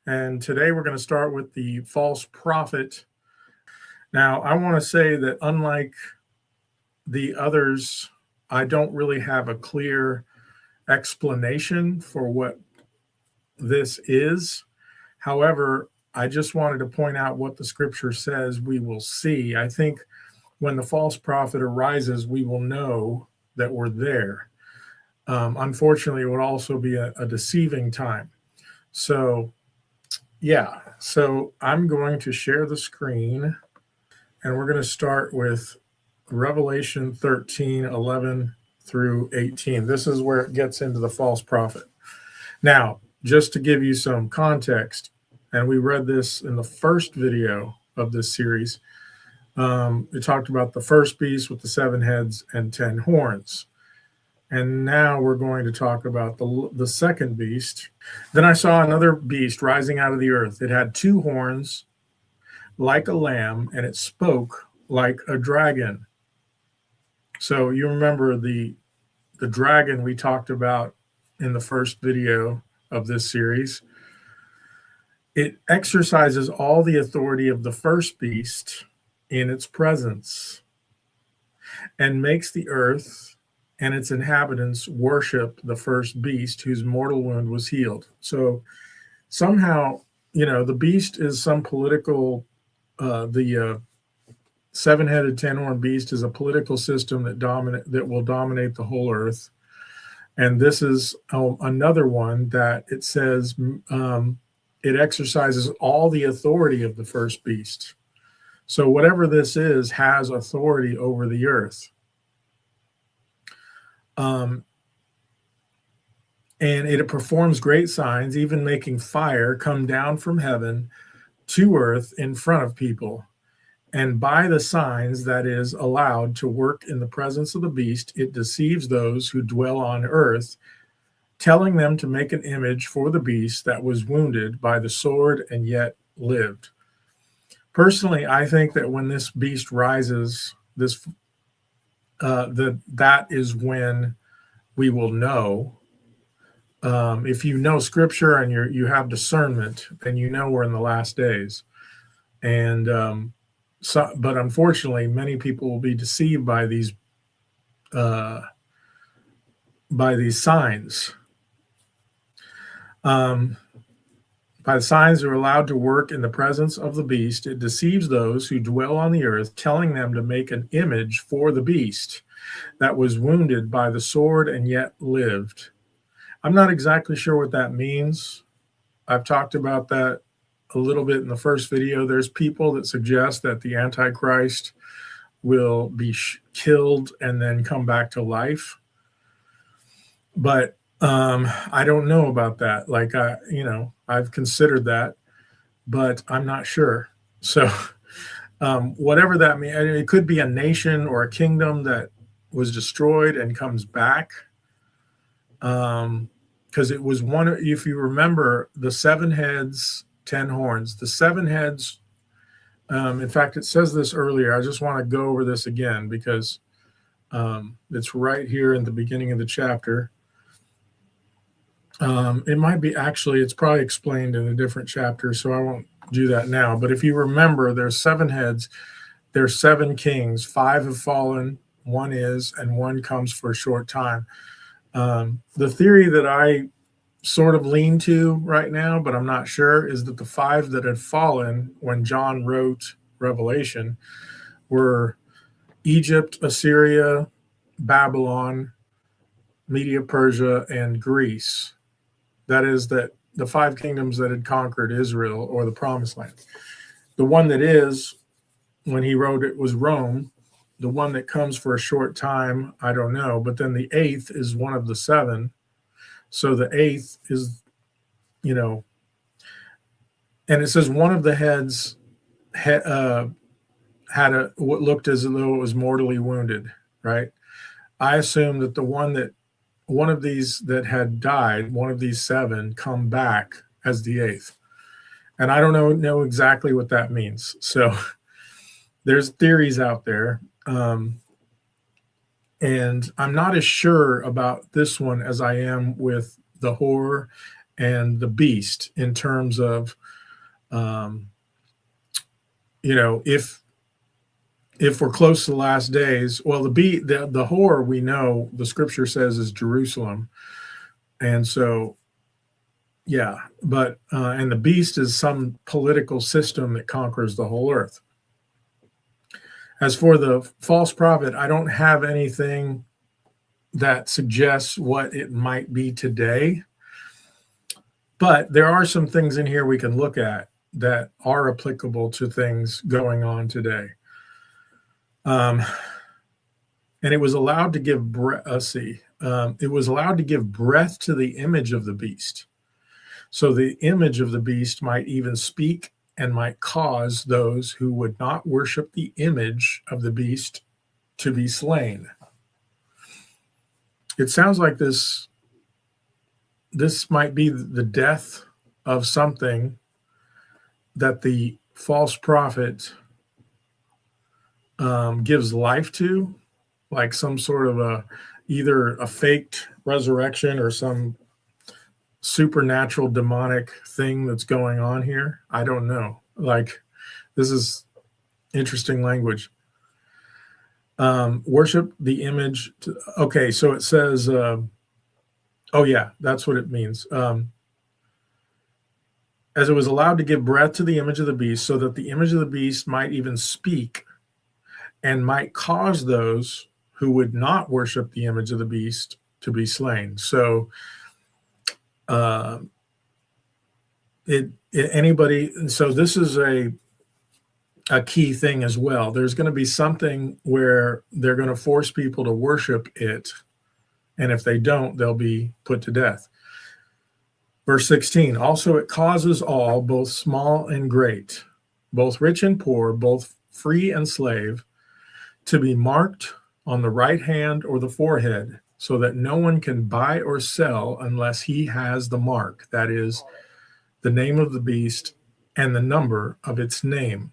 And today we're going to start with the false prophet. Now, I want to say that unlike the others, I don't really have a clear explanation for what this is. However, I just wanted to point out what the scripture says we will see. I think when the false prophet arises, we will know that we're there. Unfortunately, it would also be a deceiving time. So, yeah, so I'm going to share the screen and we're going to start with Revelation 13:11 through 18. This is where it gets into the false prophet. Now, just to give you some context, and we read this in the first video of this series, it talked about the first beast with the 7 heads and 10 horns. And now we're going to talk about the second beast. Then I saw another beast rising out of the earth. It had 2 horns like a lamb, and it spoke like a dragon. So you remember the dragon we talked about in the first video of this series. It exercises all the authority of the first beast in its presence and makes the earth and its inhabitants worship the first beast whose mortal wound was healed. So somehow, the beast is some political, the 7-headed 10-horned beast is a political system that will dominate the whole earth. And this is another one that it says it exercises all the authority of the first beast. So whatever this is has authority over the earth. And it performs great signs, even making fire come down from heaven to earth in front of people. And by the signs that is allowed to work in the presence of the beast, it deceives those who dwell on earth, telling them to make an image for the beast that was wounded by the sword and yet lived. Personally, I think that when this beast rises, that is when we will know. If you know scripture and you have discernment, then you know we're in the last days. And but unfortunately, many people will be deceived by these signs. By the signs that are allowed to work in the presence of the beast, it deceives those who dwell on the earth, telling them to make an image for the beast that was wounded by the sword and yet lived. I'm not exactly sure what that means. I've talked about that a little bit in the first video. There's people that suggest that the Antichrist will be killed and then come back to life. But I don't know about that. Like, I've considered that, but I'm not sure. So whatever that means, it could be a nation or a kingdom that was destroyed and comes back. Because it was one, if you remember, the 7 heads, 10 horns, the 7 heads. In fact, it says this earlier. I just want to go over this again because it's right here in the beginning of the chapter. It might be it's probably explained in a different chapter, so I won't do that now. But if you remember, there's 7 heads, there's 7 kings, 5 have fallen, 1 is, and 1 comes for a short time. The theory that I sort of lean to right now, but I'm not sure, is that the 5 that had fallen when John wrote Revelation were Egypt, Assyria, Babylon, Media, Persia, and Greece. That is, that the 5 kingdoms that had conquered Israel or the Promised Land. The one that is, when he wrote it, was Rome. The one that comes for a short time, I don't know. But then the 8th is one of the 7. So the 8th is, and it says one of the heads had what looked as though it was mortally wounded, right? I assume that one of these that had died, one of these 7, come back as the 8th. And I don't know exactly what that means. So there's theories out there. And I'm not as sure about this one as I am with the whore and the beast in terms of, you know, if we're close to the last days, well, the whore, we know the scripture says, is Jerusalem, and so yeah, but and the beast is some political system that conquers the whole earth. As for the false prophet, I don't have anything that suggests what it might be today, but there are some things in here we can look at that are applicable to things going on today. And it was allowed to give it was allowed to give breath to the image of the beast. So the image of the beast might even speak and might cause those who would not worship the image of the beast to be slain. It sounds like this might be the death of something that the false prophet gives life to, like some sort of either a faked resurrection or some supernatural demonic thing that's going on here. I don't know. Like, this is interesting language. Worship the image. Okay, so it says, oh yeah, that's what it means. As it was allowed to give breath to the image of the beast, so that the image of the beast might even speak and might cause those who would not worship the image of the beast to be slain. So anybody, so this is a key thing as well. There's going to be something where they're going to force people to worship it, and if they don't, they'll be put to death. Verse 16, also it causes all, both small and great, both rich and poor, both free and slave, to be marked on the right hand or the forehead, so that no one can buy or sell unless he has the mark, that is, the name of the beast and the number of its name.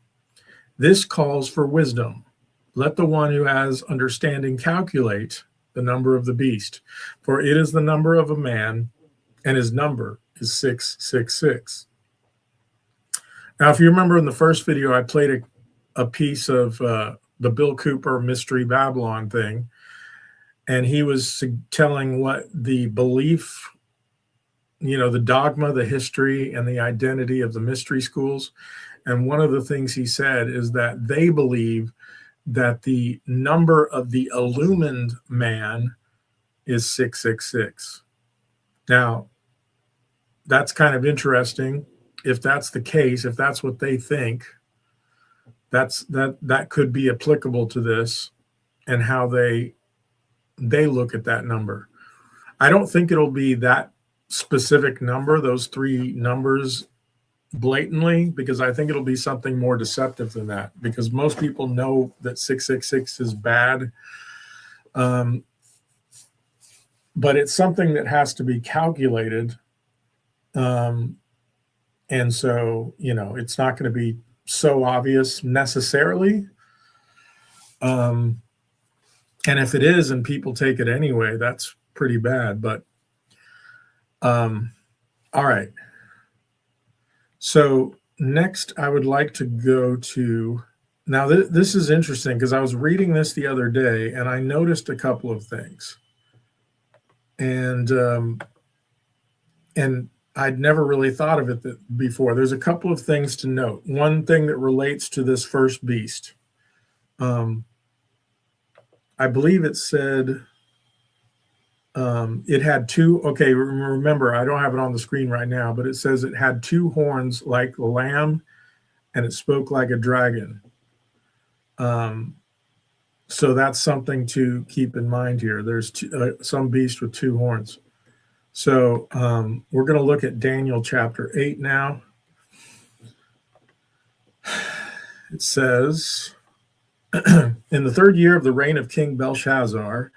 This calls for wisdom. Let the one who has understanding calculate the number of the beast, for it is the number of a man, and his number is 666. Now, if you remember in the first video, I played a piece of the Bill Cooper Mystery Babylon thing, and he was telling what the belief, you know, the dogma, the history, and the identity of the mystery schools. And one of the things he said is that they believe that the number of the illumined man is 666. Now, that's kind of interesting. If that's the case, if that's what they think, that could be applicable to this and how they look at that number. I don't think it'll be that specific number, those three numbers blatantly, because I think it'll be something more deceptive than that, because most people know that 666 is bad. But it's something that has to be calculated. And so, you know, it's not going to be so obvious necessarily. And if it is and people take it anyway, that's pretty bad. But all right. So next, I would like to go to, now this is interesting because I was reading this the other day and I noticed a couple of things. And I'd never really thought of it before. There's a couple of things to note. One thing that relates to this first beast. I believe it said it had two, okay, remember, I don't have it on the screen right now, but it says it had two horns like a lamb and it spoke like a dragon. So that's something to keep in mind here. There's some beast with two horns. So we're going to look at Daniel chapter 8 now. It says, in the third year of the reign of King Belshazzar,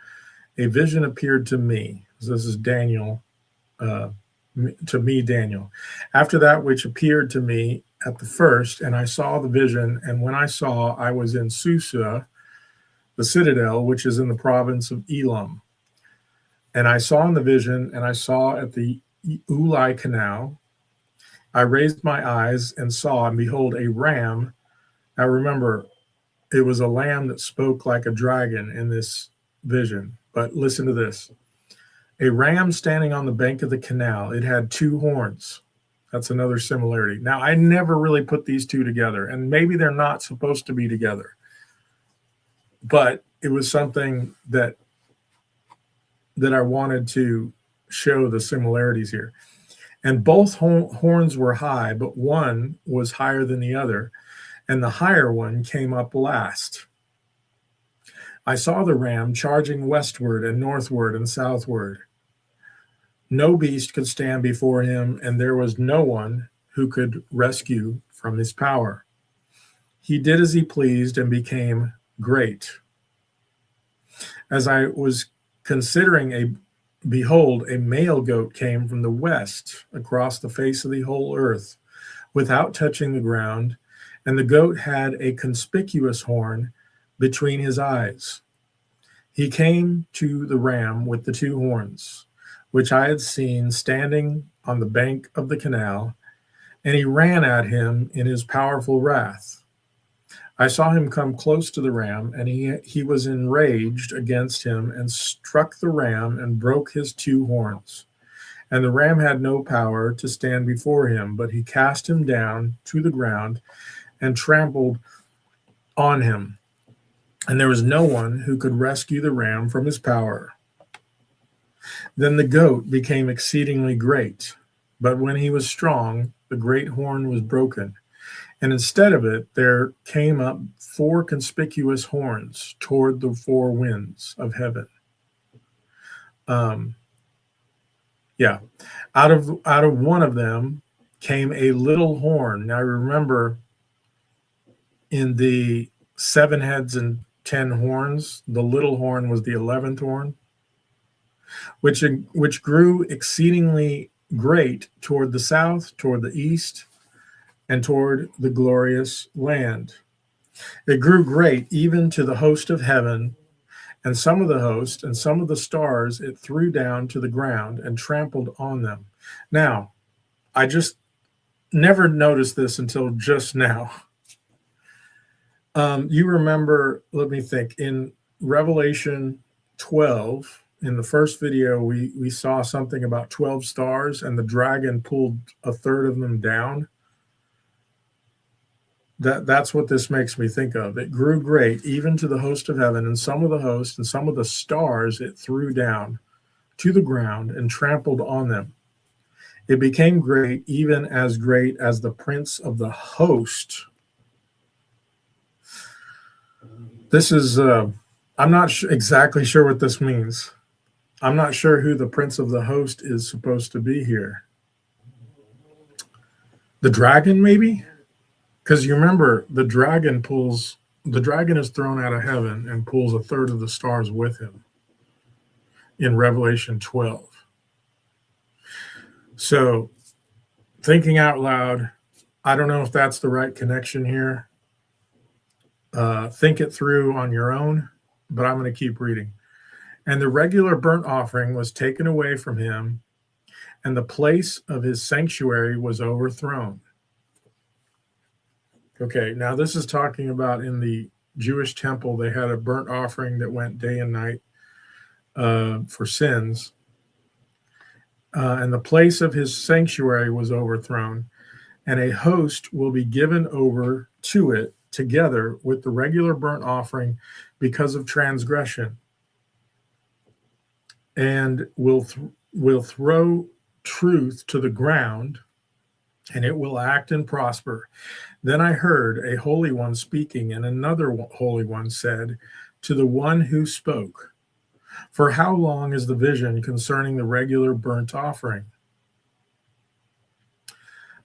a vision appeared to me. This is Daniel, to me, Daniel. After that which appeared to me at the first, and I saw the vision, and when I saw, I was in Susa, the citadel, which is in the province of Elam. And I saw in the vision, and I saw at the Ulai Canal, I raised my eyes and saw, and behold, a ram. Now remember, it was a lamb that spoke like a dragon in this vision. But listen to this. A ram standing on the bank of the canal. It had two horns. That's another similarity. Now, I never really put these two together, and maybe they're not supposed to be together. But it was something that I wanted to show the similarities here. And both horns were high, but one was higher than the other, and the higher one came up last. I saw the ram charging westward and northward and southward. No beast could stand before him, and there was no one who could rescue from his power. He did as he pleased and became great. As I was considering, behold, a male goat came from the west across the face of the whole earth without touching the ground, and the goat had a conspicuous horn between his eyes. He came to the ram with the two horns, which I had seen standing on the bank of the canal, and he ran at him in his powerful wrath. I saw him come close to the ram, and he was enraged against him and struck the ram and broke his two horns. And the ram had no power to stand before him, but he cast him down to the ground and trampled on him. And there was no one who could rescue the ram from his power. Then the goat became exceedingly great, but when he was strong, the great horn was broken. And instead of it, there came up four conspicuous horns toward the four winds of heaven. Out of one of them came a little horn. Now remember, in the 7 heads and 10 horns, the little horn was the 11th horn, which grew exceedingly great toward the south, toward the east, and toward the glorious land. It grew great even to the host of heaven, and some of the host and some of the stars it threw down to the ground and trampled on them. Now, I just never noticed this until just now. You remember, let me think, in Revelation 12, in the first video, we saw something about 12 stars, and the dragon pulled a third of them down. That's what this makes me think of. It grew great, even to the host of heaven, and some of the host and some of the stars it threw down to the ground and trampled on them. It became great, even as great as the prince of the host. This is, I'm not exactly sure what this means. I'm not sure who the prince of the host is supposed to be here. The dragon, maybe? Because you remember, the dragon is thrown out of heaven and pulls a third of the stars with him in Revelation 12. So, thinking out loud, I don't know if that's the right connection here. Think it through on your own, but I'm going to keep reading. And the regular burnt offering was taken away from him, and the place of his sanctuary was overthrown. Okay, now this is talking about in the Jewish temple, they had a burnt offering that went day and night for sins. And the place of his sanctuary was overthrown, and a host will be given over to it together with the regular burnt offering because of transgression, and will throw truth to the ground, and it will act and prosper. Then I heard a holy one speaking, and another holy one said to the one who spoke, "For how long is the vision concerning the regular burnt offering?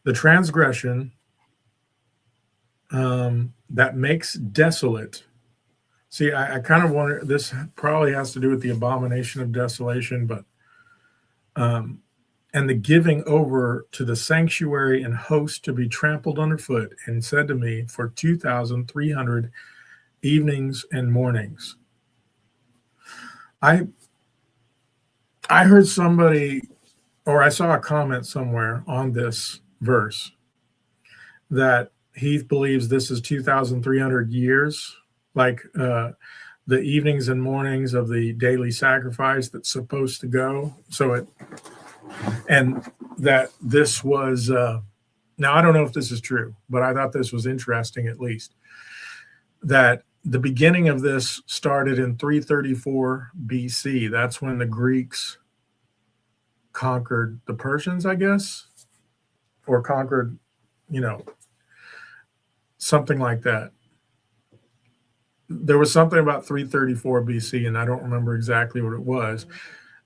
The transgression that makes desolate." See, I kind of wonder, this probably has to do with the abomination of desolation, but and the giving over to the sanctuary and host to be trampled underfoot, and said to me, for 2,300 evenings and mornings. I heard somebody or I saw a comment somewhere on this verse that he believes this is 2,300 years, like the evenings and mornings of the daily sacrifice that's supposed to go. And that this was, now I don't know if this is true, but I thought this was interesting at least, that the beginning of this started in 334 BC. That's when the Greeks conquered the Persians, I guess, or conquered, something like that. There was something about 334 BC, and I don't remember exactly what it was.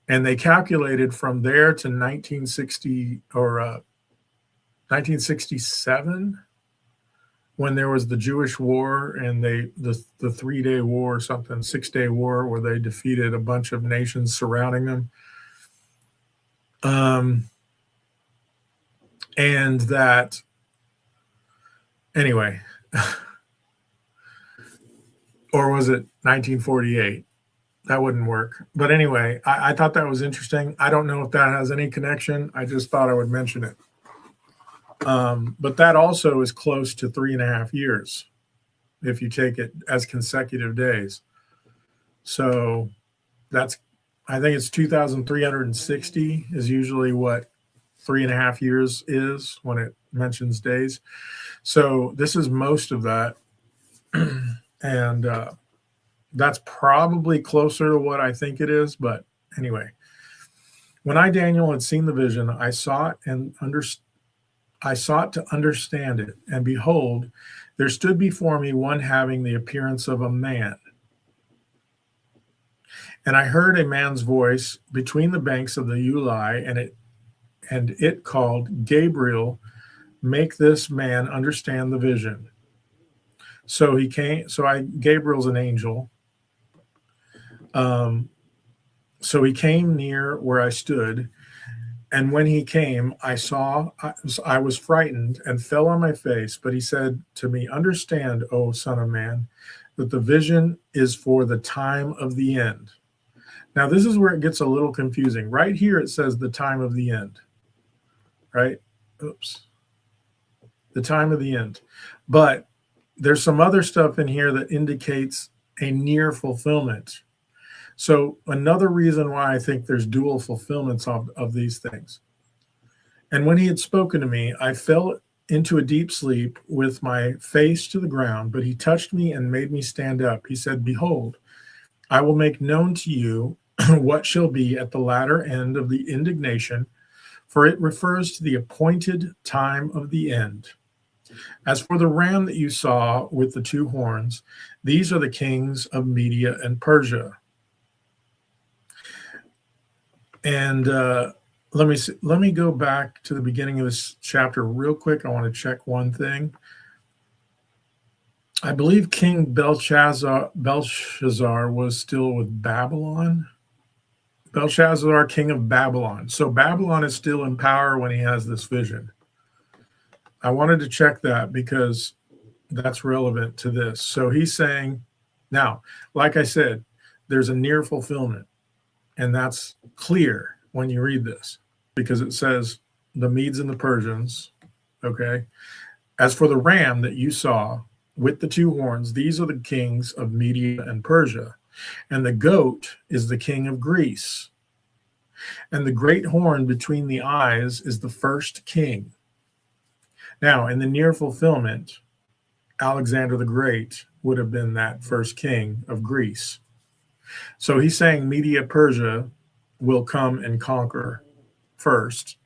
And they calculated from there to 1960 or 1967, when there was the Jewish War and the 3-day war or something, 6-day war, where they defeated a bunch of nations surrounding them. And that, anyway, or was it 1948? That wouldn't work. But anyway, I thought that was interesting. I don't know if that has any connection. I just thought I would mention it. But that also is close to 3.5 years if you take it as consecutive days. So that's, I think it's 2,360 is usually what 3.5 years is when it mentions days. So this is most of that. And that's probably closer to what I think it is. But anyway, when I, Daniel, had seen the vision, I sought to understand it, and behold, there stood before me one having the appearance of a man. And I heard a man's voice between the banks of the Ulai, and it called, Gabriel, make this man understand the vision. So he came. Gabriel's an angel. So he came near where I stood. And when he came, I was frightened and fell on my face. But he said to me, understand, O son of man, that the vision is for the time of the end. Now, this is where it gets a little confusing. Right here, it says the time of the end, right? Oops. The time of the end. But there's some other stuff in here that indicates a near fulfillment. So another reason why I think there's dual fulfillments of these things. And when he had spoken to me, I fell into a deep sleep with my face to the ground, but he touched me and made me stand up. He said, behold, I will make known to you what shall be at the latter end of the indignation, for it refers to the appointed time of the end. As for the ram that you saw with the 2 horns, these are the kings of Media and Persia. And let me go back to the beginning of this chapter real quick. I want to check one thing. I believe King Belshazzar was still with Babylon. Belshazzar, king of Babylon. So Babylon is still in power when he has this vision. I wanted to check that because that's relevant to this. So he's saying, now, like I said, there's a near fulfillment. And that's clear when you read this, because it says the Medes and the Persians, okay? As for the ram that you saw with the 2 horns, these are the kings of Media and Persia. And the goat is the king of Greece. And the great horn between the eyes is the first king. Now, in the near fulfillment, Alexander the Great would have been that first king of Greece. So he's saying Media Persia will come and conquer first.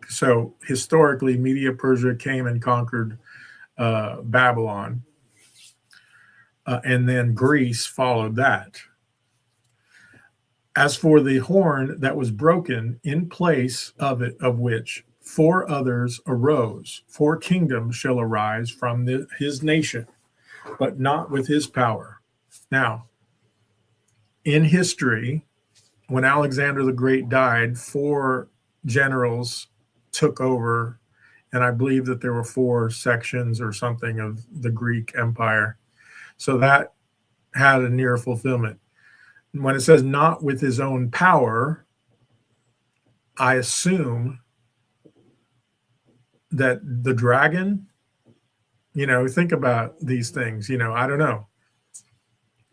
So historically, Media Persia came and conquered Babylon, and then Greece followed that. As for the horn that was broken, in place of it, of which 4 others arose, 4 kingdoms shall arise from his nation, but not with his power. Now, in history, when Alexander the Great died, 4 generals took over, and I believe that there were 4 sections or something of the Greek Empire. So that had a near fulfillment. When it says not with his own power, I assume that the dragon, think about these things, I don't know,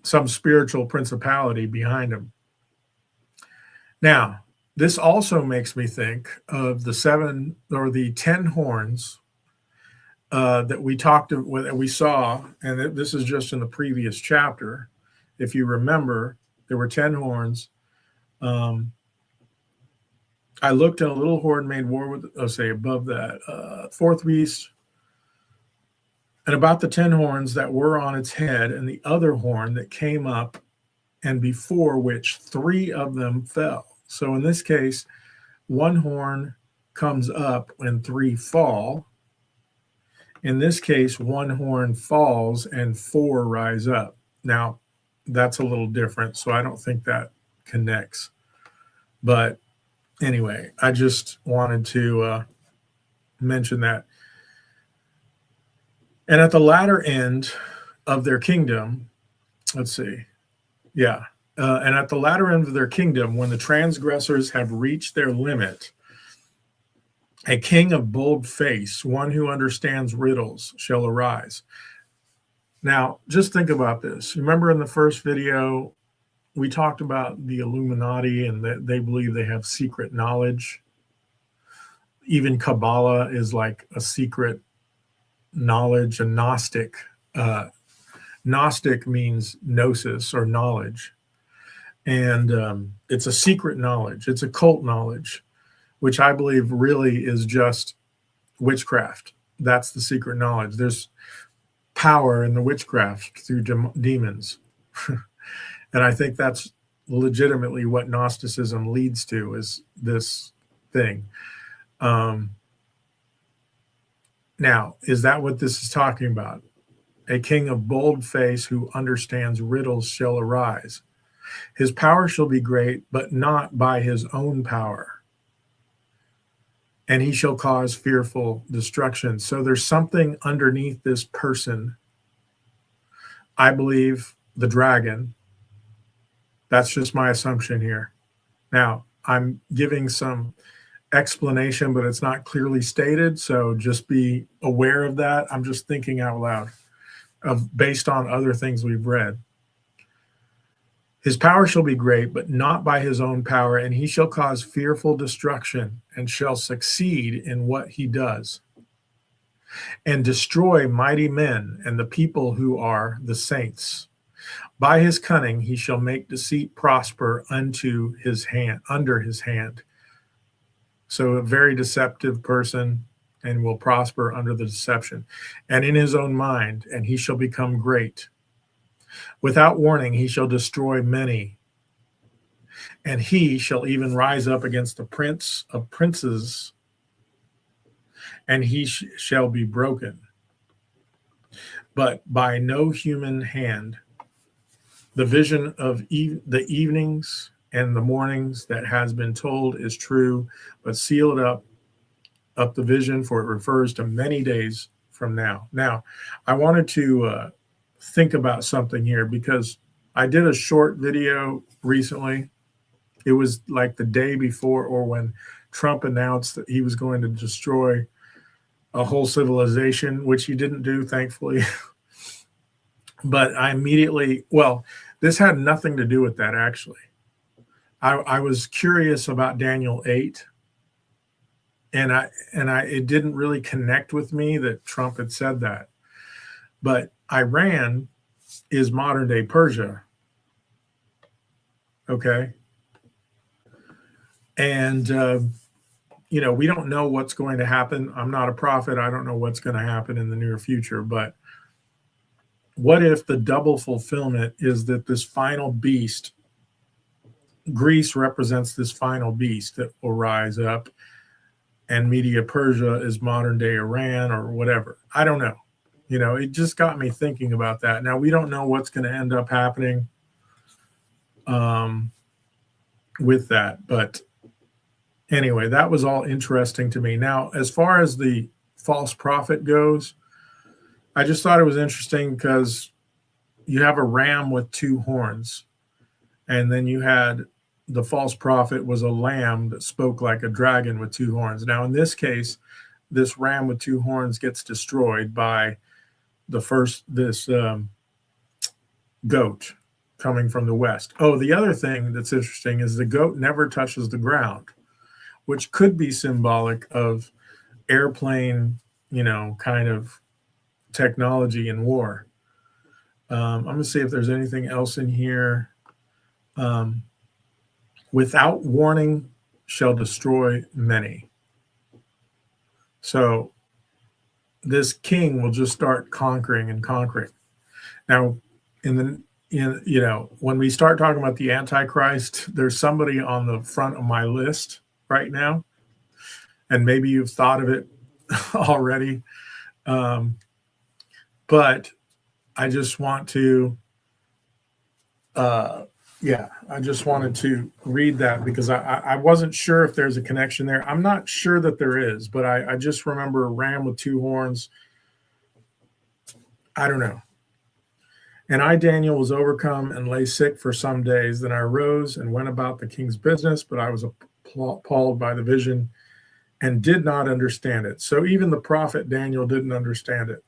some spiritual principality behind him. Now, this also makes me think of the 7 or the 10 horns that we saw, and this is just in the previous chapter. If you remember, there were 10 horns. I looked, and a little horn made war with, above that, fourth beast, and about the 10 horns that were on its head, and the other horn that came up, and before which 3 of them fell. So in this case, 1 horn comes up and 3 fall. In this case, 1 horn falls and 4 rise up. Now, that's a little different, so I don't think that connects. But anyway, I just wanted to mention that. And at the latter end of their kingdom, let's see. Yeah. And at the latter end of their kingdom, when the transgressors have reached their limit, a king of bold face, one who understands riddles, shall arise. Now, just think about this. Remember in the first video, we talked about the Illuminati and that they believe they have secret knowledge. Even Kabbalah is like a secret knowledge, a Gnostic. Gnostic means gnosis or knowledge. And it's a secret knowledge. It's occult knowledge, which I believe really is just witchcraft. That's the secret knowledge. There's power in the witchcraft through demons. And I think that's legitimately what Gnosticism leads to, is this thing. Now, is that what this is talking about? A king of bold face who understands riddles shall arise. His power shall be great, but not by his own power. And he shall cause fearful destruction. So there's something underneath this person. I believe the dragon. That's just my assumption here. Now, I'm giving some explanation, but it's not clearly stated. So just be aware of that. I'm just thinking out loud based on other things we've read. His power shall be great, but not by his own power, and he shall cause fearful destruction, and shall succeed in what he does, and destroy mighty men and the people who are the saints. By his cunning he shall make deceit prosper under his hand. So a very deceptive person, and will prosper under the deception. And in his own mind, and he shall become great. Without warning, he shall destroy many. And he shall even rise up against the prince of princes, and he shall be broken. But by no human hand. The vision of the evenings and the mornings that has been told is true, but sealed up the vision, for it refers to many days from now. Now, I wanted to think about something here, because I did a short video recently. It was like the day before, or when Trump announced that he was going to destroy a whole civilization, which he didn't do, thankfully. But I immediately, this had nothing to do with that, actually. I was curious about Daniel 8, and it didn't really connect with me that Trump had said that. But Iran is modern day Persia. Okay. And, we don't know what's going to happen. I'm not a prophet. I don't know what's going to happen in the near future. But what if the double fulfillment is that this final beast, Greece represents this final beast that will rise up, and Media Persia is modern day Iran or whatever? I don't know. It just got me thinking about that. Now, we don't know what's going to end up happening with that. But anyway, that was all interesting to me. Now, as far as the false prophet goes, I just thought it was interesting because you have a ram with 2 horns, and then you had the false prophet was a lamb that spoke like a dragon with two horns. Now, in this case, this ram with two horns gets destroyed by this goat coming from the west. Oh, the other thing that's interesting is the goat never touches the ground, which could be symbolic of airplane, kind of technology in war. I'm going to see if there's anything else in here. Without warning shall destroy many. So this king will just start conquering and conquering. Now, when we start talking about the Antichrist, there's somebody on the front of my list right now, and maybe you've thought of it already. But I just want to, I just wanted to read that because I wasn't sure if there's a connection there. I'm not sure that there is, but I just remember a ram with two horns. I don't know. And I, Daniel, was overcome and lay sick for some days. Then I arose and went about the king's business, but I was appalled by the vision and did not understand it. So even the prophet Daniel didn't understand it.